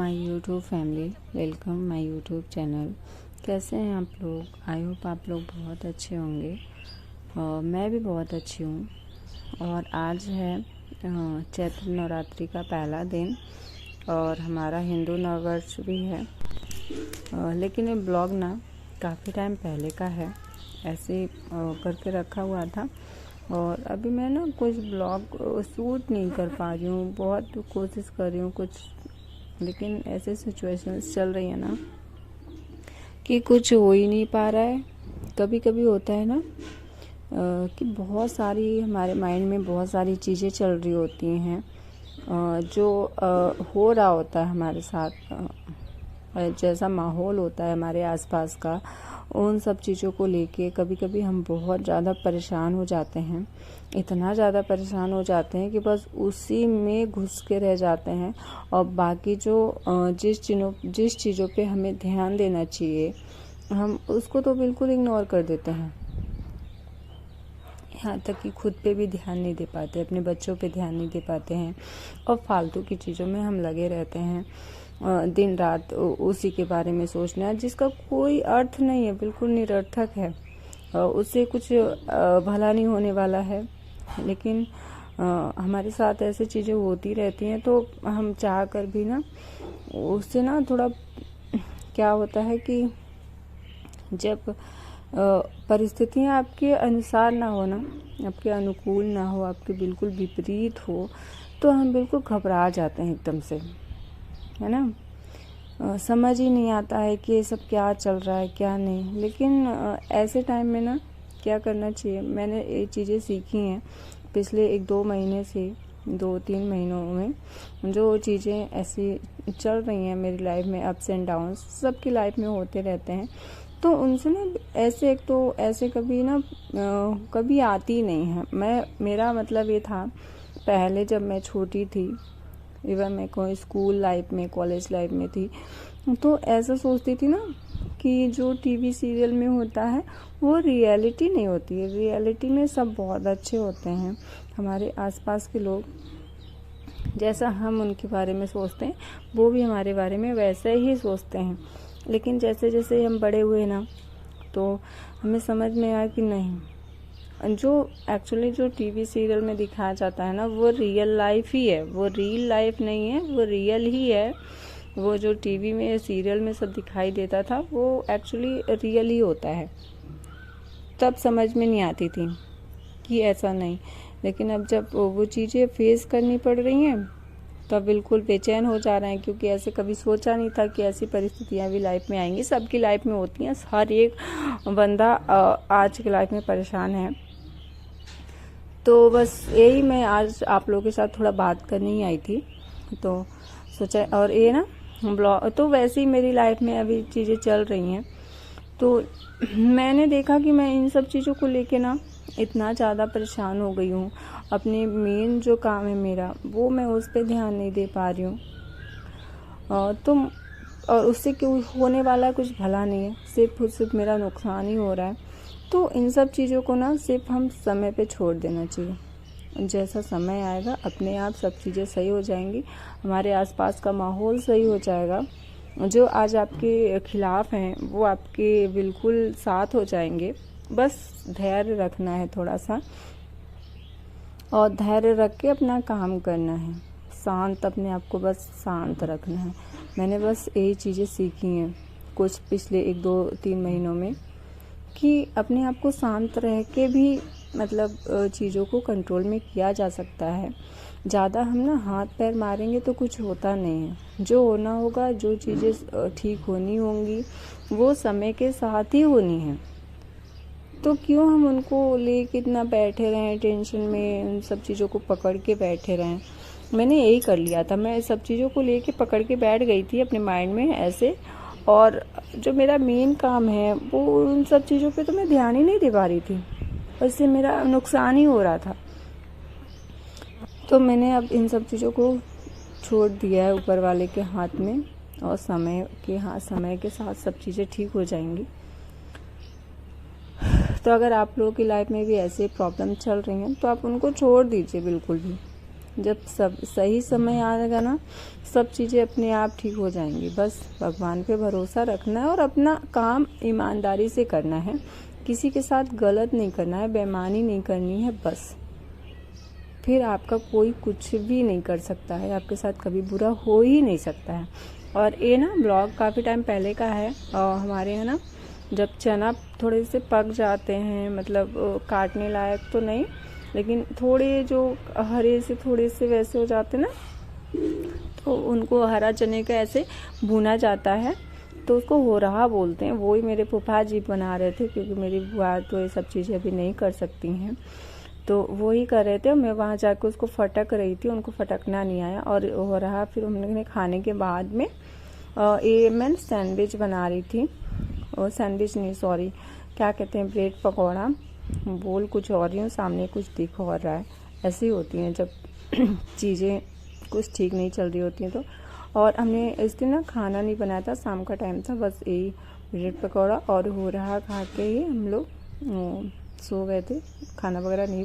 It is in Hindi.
My YouTube family, welcome my YouTube channel. कैसे हैं आप लोग? आई होप आप लोग बहुत अच्छे होंगे और मैं भी बहुत अच्छी हूँ। और आज है चैत्र नवरात्रि का पहला दिन और हमारा हिंदू नववर्ष भी है। लेकिन ये ब्लॉग ना काफ़ी टाइम पहले का है, ऐसे करके रखा हुआ था और अभी मैं ना कुछ ब्लॉग शूट नहीं कर पा रही हूँ। बहुत कोशिश कर रही हूँ कुछ, लेकिन ऐसे सिचुएशंस चल रही है ना कि कुछ हो ही नहीं पा रहा है। कभी कभी होता है ना कि बहुत सारी हमारे माइंड में बहुत सारी चीज़ें चल रही होती हैं जो हो रहा होता है हमारे साथ, जैसा माहौल होता है हमारे आसपास का, उन सब चीज़ों को लेके कभी कभी हम बहुत ज़्यादा परेशान हो जाते हैं। इतना ज़्यादा परेशान हो जाते हैं कि बस उसी में घुस के रह जाते हैं और बाकी जो जिस चीज़ों पे हमें ध्यान देना चाहिए हम उसको तो बिल्कुल इग्नोर कर देते हैं। यहाँ तक कि खुद पे भी ध्यान नहीं दे पाते, अपने बच्चों पे ध्यान नहीं दे पाते हैं और फालतू की चीज़ों में हम लगे रहते हैं। दिन रात उसी के बारे में सोचना जिसका कोई अर्थ नहीं है, बिल्कुल निरर्थक है, उससे कुछ भला नहीं होने वाला है। लेकिन हमारे साथ ऐसी चीज़ें होती रहती हैं तो हम चाह कर भी ना उससे ना थोड़ा क्या होता है कि जब परिस्थितियाँ आपके अनुसार ना हो ना, आपके अनुकूल ना हो, आपके बिल्कुल विपरीत हो, तो हम बिल्कुल घबरा जाते हैं एकदम से, है ना। समझ ही नहीं आता है कि ये सब क्या चल रहा है क्या नहीं। लेकिन ऐसे टाइम में ना क्या करना चाहिए, मैंने ये चीज़ें सीखी हैं पिछले 1-2 महीने से, 2-3 महीनों में। जो चीज़ें ऐसी चल रही हैं मेरी लाइफ में, अप्स एंड डाउन्स सबकी लाइफ में होते रहते हैं, तो उनसे ना ऐसे कभी ना कभी आती नहीं है। मेरा मतलब ये था, पहले जब मैं छोटी थी, इवन मैं कोई स्कूल लाइफ में, कॉलेज लाइफ में थी, तो ऐसा सोचती थी ना कि जो टीवी सीरियल में होता है वो रियलिटी नहीं होती है। रियलिटी में सब बहुत अच्छे होते हैं, हमारे आसपास के लोग जैसा हम उनके बारे में सोचते हैं वो भी हमारे बारे में वैसे ही सोचते हैं। लेकिन जैसे जैसे हम बड़े हुए ना तो हमें समझ में आया कि नहीं, जो एक्चुअली जो टीवी सीरियल में दिखाया जाता है ना वो रियल लाइफ ही है, वो रियल लाइफ नहीं है, वो रियल ही है। वो जो टीवी में सीरियल में सब दिखाई देता था वो एक्चुअली रियल ही होता है। तब समझ में नहीं आती थी कि ऐसा नहीं, लेकिन अब जब वो चीज़ें फेस करनी पड़ रही हैं तब बिल्कुल बेचैन हो जा रहे हैं, क्योंकि ऐसे कभी सोचा नहीं था कि ऐसी परिस्थितियां भी लाइफ में आएंगी। सबकी लाइफ में होती हैं, हर एक बंदा आज की लाइफ में परेशान है। तो बस यही मैं आज आप लोगों के साथ थोड़ा बात करने ही आई थी, तो सोचा। और ये ना ब्लॉग तो वैसे ही मेरी लाइफ में अभी चीज़ें चल रही हैं, तो मैंने देखा कि मैं इन सब चीज़ों को लेके ना इतना ज़्यादा परेशान हो गई हूँ। अपने मेन जो काम है मेरा, वो मैं उस पर ध्यान नहीं दे पा रही हूँ। और उससे क्यों होने वाला कुछ भला नहीं है, सिर्फ मेरा नुकसान ही हो रहा है। तो इन सब चीज़ों को ना सिर्फ हम समय पे छोड़ देना चाहिए। जैसा समय आएगा अपने आप सब चीज़ें सही हो जाएंगी, हमारे आसपास का माहौल सही हो जाएगा। जो आज आपके खिलाफ हैं वो आपके बिल्कुल साथ हो जाएंगे। बस धैर्य रखना है थोड़ा सा, और धैर्य रख के अपना काम करना है, शांत, अपने आप को बस शांत रखना है। मैंने बस यही चीज़ें सीखी हैं कुछ पिछले 1-2-3 महीनों में, कि अपने आप को शांत रह के भी मतलब चीज़ों को कंट्रोल में किया जा सकता है। ज़्यादा हम ना हाथ पैर मारेंगे तो कुछ होता नहीं है। जो होना होगा, जो चीज़ें ठीक होनी होंगी वो समय के साथ ही होनी है। तो क्यों हम उनको ले कितना बैठे रहें टेंशन में, उन सब चीज़ों को पकड़ के बैठे रहें। मैंने यही कर लिया था, मैं सब चीज़ों को लेके पकड़ के बैठ गई थी अपने माइंड में ऐसे, और जो मेरा मेन काम है वो उन सब चीज़ों पे तो मैं ध्यान ही नहीं दे पा रही थी, उससे मेरा नुकसान ही हो रहा था। तो मैंने अब इन सब चीज़ों को छोड़ दिया है ऊपर वाले के हाथ में, और समय के साथ सब चीज़ें ठीक हो जाएंगी। तो अगर आप लोगों की लाइफ में भी ऐसे प्रॉब्लम चल रही हैं तो आप उनको छोड़ दीजिए बिल्कुल भी, जब सब सही समय आएगा ना, सब चीज़ें अपने आप ठीक हो जाएंगी। बस भगवान पे भरोसा रखना है और अपना काम ईमानदारी से करना है, किसी के साथ गलत नहीं करना है, बेईमानी नहीं करनी है। बस फिर आपका कोई कुछ भी नहीं कर सकता है, आपके साथ कभी बुरा हो ही नहीं सकता है। और ये ना ब्लॉग काफ़ी टाइम पहले का है। और हमारे यहाँ ना जब चना थोड़े से पक जाते हैं, मतलब काटने लायक तो नहीं, लेकिन थोड़े जो हरे से थोड़े से वैसे हो जाते ना, तो उनको हरा चने का ऐसे भुना जाता है, तो उसको हो रहा बोलते हैं। वो ही मेरे फूफा जी बना रहे थे, क्योंकि मेरी बुआ तो ये सब चीज़ें अभी नहीं कर सकती हैं, तो वो ही कर रहे थे। और मैं वहाँ जाकर उसको फटक रही थी, उनको फटकना नहीं आया और हो रहा। फिर हमने खाने के बाद में ये मैं सैंडविच बना रही थी, और सैंडविच नहीं, सॉरी, क्या कहते हैं, ब्रेड पकौड़ा। बोल कुछ और रही हूँ, सामने कुछ दिख और रहा है। ऐसी होती हैं जब चीज़ें कुछ ठीक नहीं चल रही होती हैं तो। और हमने इस दिन ना खाना नहीं बनाया था, शाम का टाइम था, बस यही ब्रेड पकौड़ा और हो रहा खा के ही हम लोग सो गए थे, खाना वगैरह नहीं